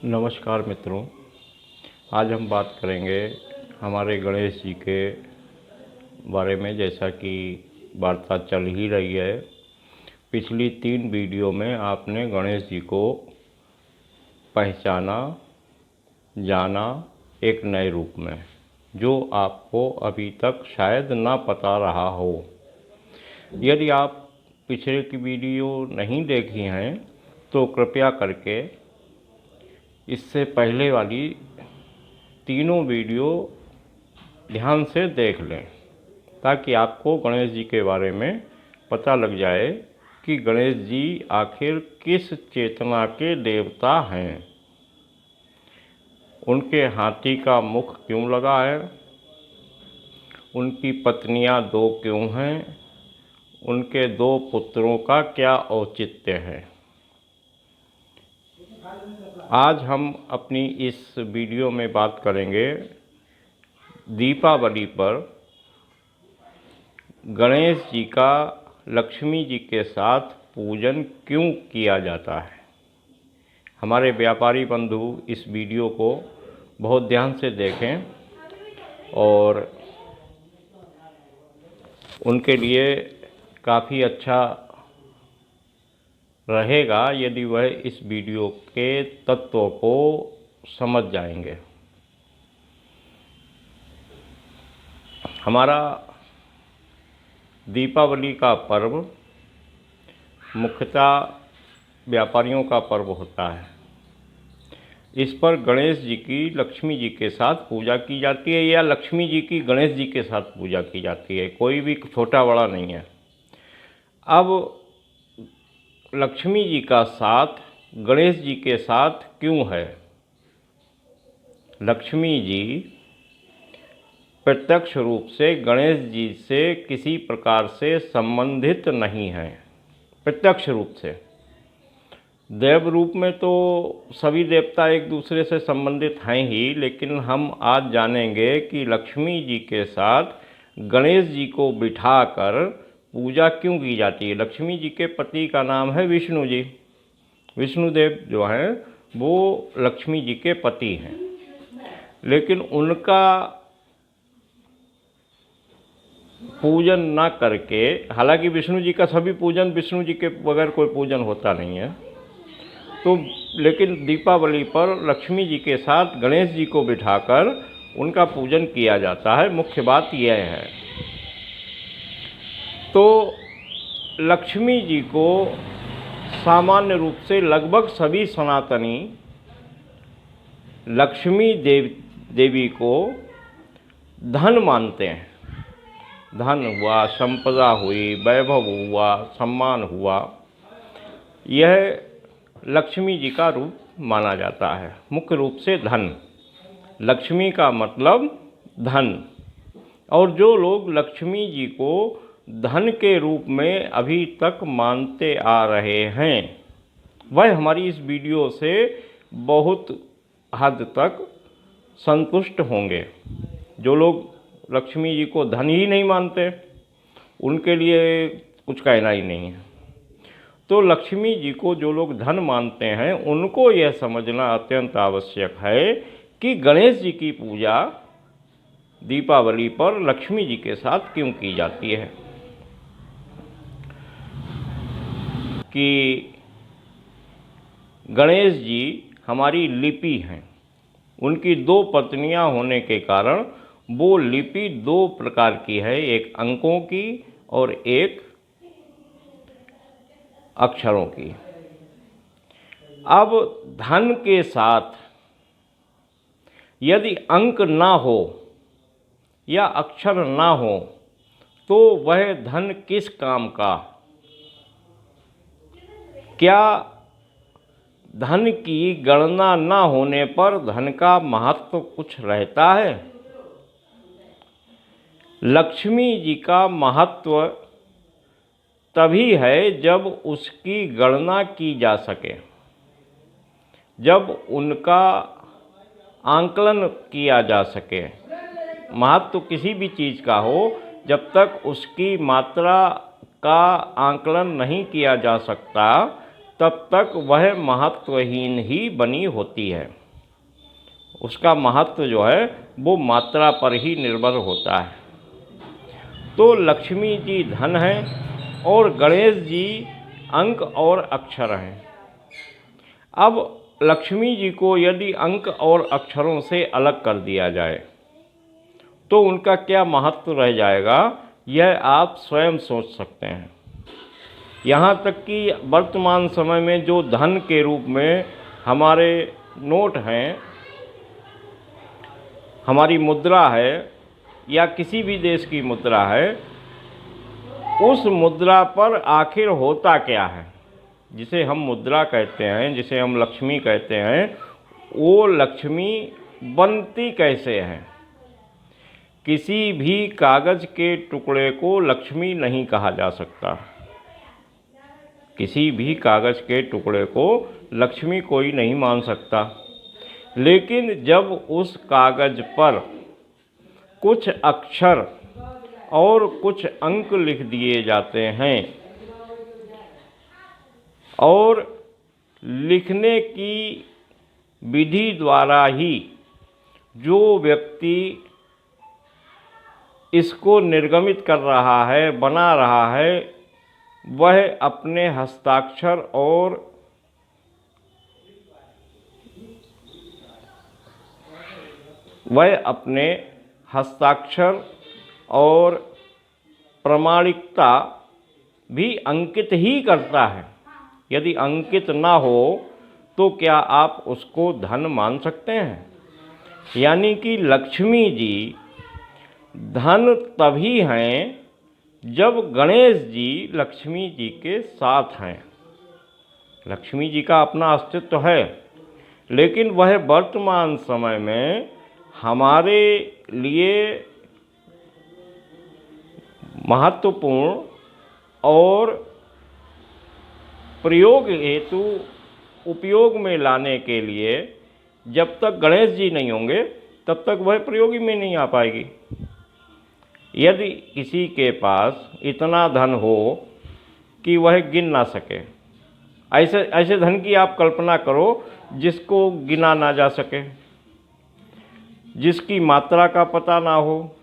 नमस्कार मित्रों, आज हम बात करेंगे हमारे गणेश जी के बारे में। जैसा कि वार्ता चल ही रही है, पिछली 3 वीडियो में आपने गणेश जी को पहचाना, जाना एक नए रूप में, जो आपको अभी तक शायद ना पता रहा हो। यदि आप पिछले की वीडियो नहीं देखी हैं तो कृपया करके इससे पहले वाली तीनों वीडियो ध्यान से देख लें, ताकि आपको गणेश जी के बारे में पता लग जाए कि गणेश जी आखिर किस चेतना के देवता हैं। उनके हाथी का मुख क्यों लगा है, उनकी पत्नियां 2 क्यों हैं, उनके 2 पुत्रों का क्या औचित्य है। आज हम अपनी इस वीडियो में बात करेंगे दीपावली पर गणेश जी का लक्ष्मी जी के साथ पूजन क्यों किया जाता है। हमारे व्यापारी बंधु इस वीडियो को बहुत ध्यान से देखें और उनके लिए काफ़ी अच्छा रहेगा यदि वह इस वीडियो के तत्वों को समझ जाएंगे। हमारा दीपावली का पर्व मुख्यतः व्यापारियों का पर्व होता है। इस पर गणेश जी की लक्ष्मी जी के साथ पूजा की जाती है, या लक्ष्मी जी की गणेश जी के साथ पूजा की जाती है। कोई भी छोटा बड़ा नहीं है। अब लक्ष्मी जी का साथ गणेश जी के साथ क्यों है? लक्ष्मी जी प्रत्यक्ष रूप से गणेश जी से किसी प्रकार से संबंधित नहीं हैं। प्रत्यक्ष रूप से देव रूप में तो सभी देवता एक दूसरे से संबंधित हैं ही, लेकिन हम आज जानेंगे कि लक्ष्मी जी के साथ गणेश जी को बिठाकर पूजा क्यों की जाती है। लक्ष्मी जी के पति का नाम है विष्णु जी। विष्णुदेव जो हैं वो लक्ष्मी जी के पति हैं, लेकिन उनका पूजन ना करके, हालांकि विष्णु जी का सभी पूजन, विष्णु जी के बगैर कोई पूजन होता नहीं है, तो लेकिन दीपावली पर लक्ष्मी जी के साथ गणेश जी को बिठाकर उनका पूजन किया जाता है। मुख्य बात यह है। तो लक्ष्मी जी को सामान्य रूप से लगभग सभी सनातनी लक्ष्मी देवी को धन मानते हैं। धन हुआ, संपदा हुई, वैभव हुआ, सम्मान हुआ, यह लक्ष्मी जी का रूप माना जाता है। मुख्य रूप से धन, लक्ष्मी का मतलब धन। और जो लोग लक्ष्मी जी को धन के रूप में अभी तक मानते आ रहे हैं, वह हमारी इस वीडियो से बहुत हद तक संतुष्ट होंगे। जो लोग लक्ष्मी जी को धन ही नहीं मानते, उनके लिए कुछ कहना ही नहीं है। तो लक्ष्मी जी को जो लोग धन मानते हैं, उनको यह समझना अत्यंत आवश्यक है कि गणेश जी की पूजा दीपावली पर लक्ष्मी जी के साथ क्यों की जाती है। कि गणेश जी हमारी लिपि हैं। उनकी 2 पत्नियां होने के कारण वो लिपि 2 प्रकार की है, एक अंकों की और एक अक्षरों की। अब धन के साथ यदि अंक ना हो या अक्षर ना हो तो वह धन किस काम का? क्या धन की गणना ना होने पर धन का महत्व कुछ रहता है? लक्ष्मी जी का महत्व तभी है जब उसकी गणना की जा सके, जब उनका आंकलन किया जा सके। महत्व किसी भी चीज़ का हो, जब तक उसकी मात्रा का आंकलन नहीं किया जा सकता, तब तक वह महत्वहीन ही बनी होती है। उसका महत्व जो है वो मात्रा पर ही निर्भर होता है। तो लक्ष्मी जी धन है और गणेश जी अंक और अक्षर हैं। अब लक्ष्मी जी को यदि अंक और अक्षरों से अलग कर दिया जाए तो उनका क्या महत्व रह जाएगा, यह आप स्वयं सोच सकते हैं। यहाँ तक कि वर्तमान समय में जो धन के रूप में हमारे नोट हैं, हमारी मुद्रा है या किसी भी देश की मुद्रा है, उस मुद्रा पर आखिर होता क्या है? जिसे हम मुद्रा कहते हैं, जिसे हम लक्ष्मी कहते हैं, वो लक्ष्मी बनती कैसे है? किसी भी कागज़ के टुकड़े को लक्ष्मी नहीं कहा जा सकता। किसी भी कागज़ के टुकड़े को लक्ष्मी कोई नहीं मान सकता। लेकिन जब उस कागज़ पर कुछ अक्षर और कुछ अंक लिख दिए जाते हैं और लिखने की विधि द्वारा ही जो व्यक्ति इसको निर्गमित कर रहा है, बना रहा है, वह अपने हस्ताक्षर और प्रामाणिकता भी अंकित ही करता है। यदि अंकित ना हो तो क्या आप उसको धन मान सकते हैं? यानी कि लक्ष्मी जी धन तभी हैं जब गणेश जी लक्ष्मी जी के साथ हैं। लक्ष्मी जी का अपना अस्तित्व है, लेकिन वह वर्तमान समय में हमारे लिए महत्वपूर्ण और प्रयोग हेतु उपयोग में लाने के लिए जब तक गणेश जी नहीं होंगे तब तक वह प्रयोग में नहीं आ पाएगी। यदि किसी के पास इतना धन हो कि वह गिन ना सके, ऐसे धन की आप कल्पना करो जिसको गिना ना जा सके, जिसकी मात्रा का पता ना हो,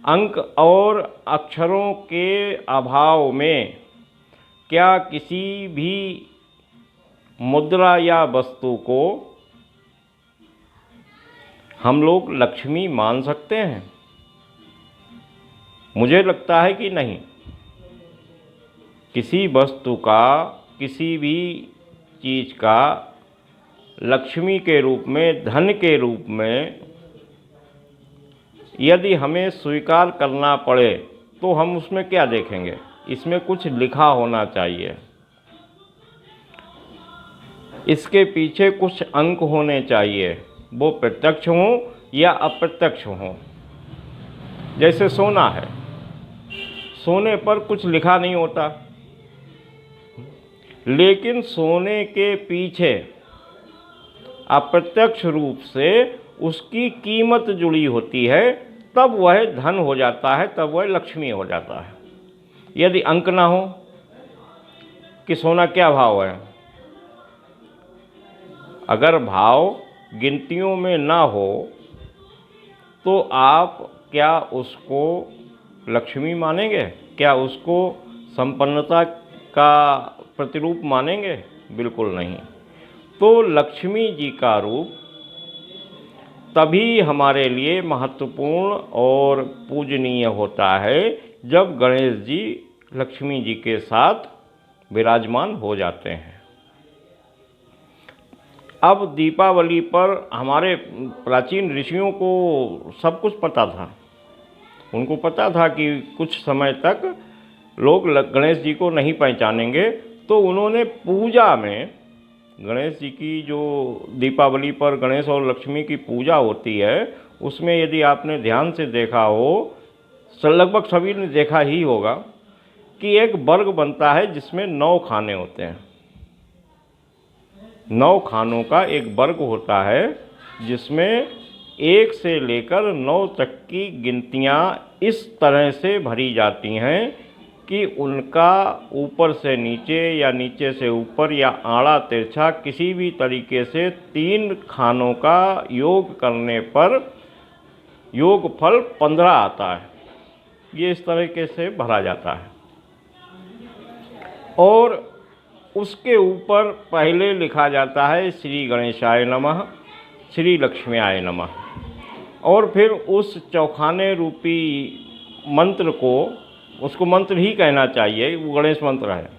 अंक और अक्षरों के अभाव में क्या किसी भी मुद्रा या वस्तु को हम लोग लक्ष्मी मान सकते हैं? मुझे लगता है कि नहीं। किसी वस्तु का, किसी भी चीज़ का लक्ष्मी के रूप में, धन के रूप में यदि हमें स्वीकार करना पड़े तो हम उसमें क्या देखेंगे? इसमें कुछ लिखा होना चाहिए, इसके पीछे कुछ अंक होने चाहिए, वो प्रत्यक्ष हों या अप्रत्यक्ष हों। जैसे सोना है, सोने पर कुछ लिखा नहीं होता, लेकिन सोने के पीछे अप्रत्यक्ष रूप से उसकी कीमत जुड़ी होती है, तब वह धन हो जाता है, तब वह लक्ष्मी हो जाता है। यदि अंक ना हो कि सोना क्या भाव है, अगर भाव गिनतियों में ना हो तो आप क्या उसको लक्ष्मी मानेंगे? क्या उसको संपन्नता का प्रतिरूप मानेंगे? बिल्कुल नहीं। तो लक्ष्मी जी का रूप तभी हमारे लिए महत्वपूर्ण और पूजनीय होता है जब गणेश जी लक्ष्मी जी के साथ विराजमान हो जाते हैं। अब दीपावली पर हमारे प्राचीन ऋषियों को सब कुछ पता था। उनको पता था कि कुछ समय तक लोग गणेश जी को नहीं पहचानेंगे, तो उन्होंने पूजा में गणेश जी की, जो दीपावली पर गणेश और लक्ष्मी की पूजा होती है, उसमें यदि आपने ध्यान से देखा हो, लगभग सभी ने देखा ही होगा कि एक वर्ग बनता है जिसमें 9 खाने होते हैं। 9 खानों का एक वर्ग होता है जिसमें 1 से लेकर 9 तक की गिनतियाँ इस तरह से भरी जाती हैं कि उनका ऊपर से नीचे या नीचे से ऊपर या आड़ा तिरछा किसी भी तरीके से 3 खानों का योग करने पर योगफल 15 आता है। ये इस तरीके से भरा जाता है। और उसके ऊपर पहले लिखा जाता है श्री गणेशाय नमः, श्री लक्ष्म्याय नमः, और फिर उस चौखाने रूपी मंत्र को, उसको मंत्र ही कहना चाहिए, वो गणेश मंत्र है,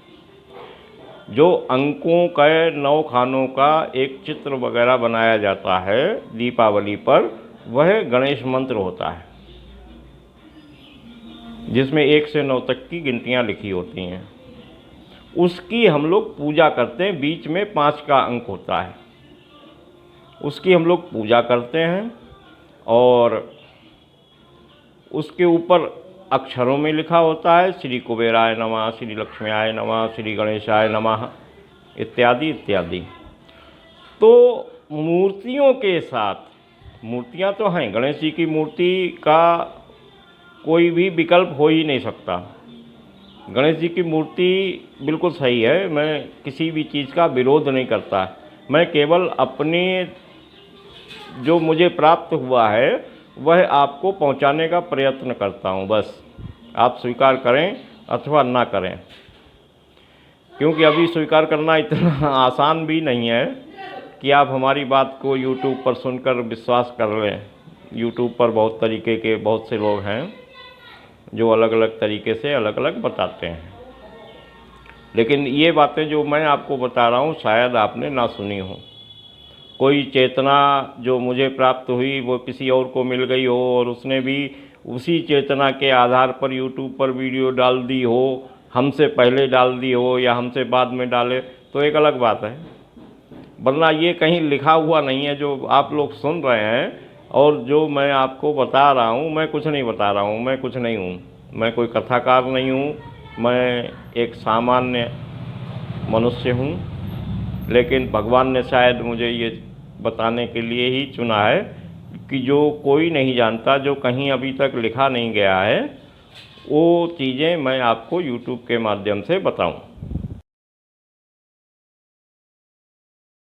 जो अंकों के 9 खानों का एक चित्र वगैरह बनाया जाता है दीपावली पर, वह गणेश मंत्र होता है, जिसमें 1 से 9 तक की गिनतियाँ लिखी होती हैं। उसकी हम लोग पूजा करते हैं। बीच में 5 का अंक होता है, उसकी हम लोग पूजा करते हैं। और उसके ऊपर अक्षरों में लिखा होता है श्री कुबेराय नमः, श्री लक्ष्म्याय नमः, श्री गणेशाय नमः, इत्यादि इत्यादि। तो मूर्तियों के साथ, मूर्तियां तो हैं, गणेश जी की मूर्ति का कोई भी विकल्प हो ही नहीं सकता। गणेश जी की मूर्ति बिल्कुल सही है, मैं किसी भी चीज़ का विरोध नहीं करता। मैं केवल अपने जो मुझे प्राप्त हुआ है वह आपको पहुंचाने का प्रयत्न करता हूं, बस। आप स्वीकार करें अथवा ना करें, क्योंकि अभी स्वीकार करना इतना आसान भी नहीं है कि आप हमारी बात को YouTube पर सुनकर विश्वास कर लें। YouTube पर बहुत तरीके के बहुत से लोग हैं जो अलग अलग तरीके से अलग अलग बताते हैं, लेकिन ये बातें जो मैं आपको बता रहा हूँ शायद आपने ना सुनी हो। कोई चेतना जो मुझे प्राप्त हुई वो किसी और को मिल गई हो और उसने भी उसी चेतना के आधार पर YouTube पर वीडियो डाल दी हो, हमसे पहले डाल दी हो या हमसे बाद में डाले, तो एक अलग बात है। वरना ये कहीं लिखा हुआ नहीं है जो आप लोग सुन रहे हैं। और जो मैं आपको बता रहा हूँ, मैं कुछ नहीं बता रहा हूँ, मैं कुछ नहीं हूँ, मैं कोई कथाकार नहीं हूँ, मैं एक सामान्य मनुष्य हूँ। लेकिन भगवान ने शायद मुझे ये बताने के लिए ही चुना है कि जो कोई नहीं जानता, जो कहीं अभी तक लिखा नहीं गया है, वो चीज़ें मैं आपको YouTube के माध्यम से बताऊं।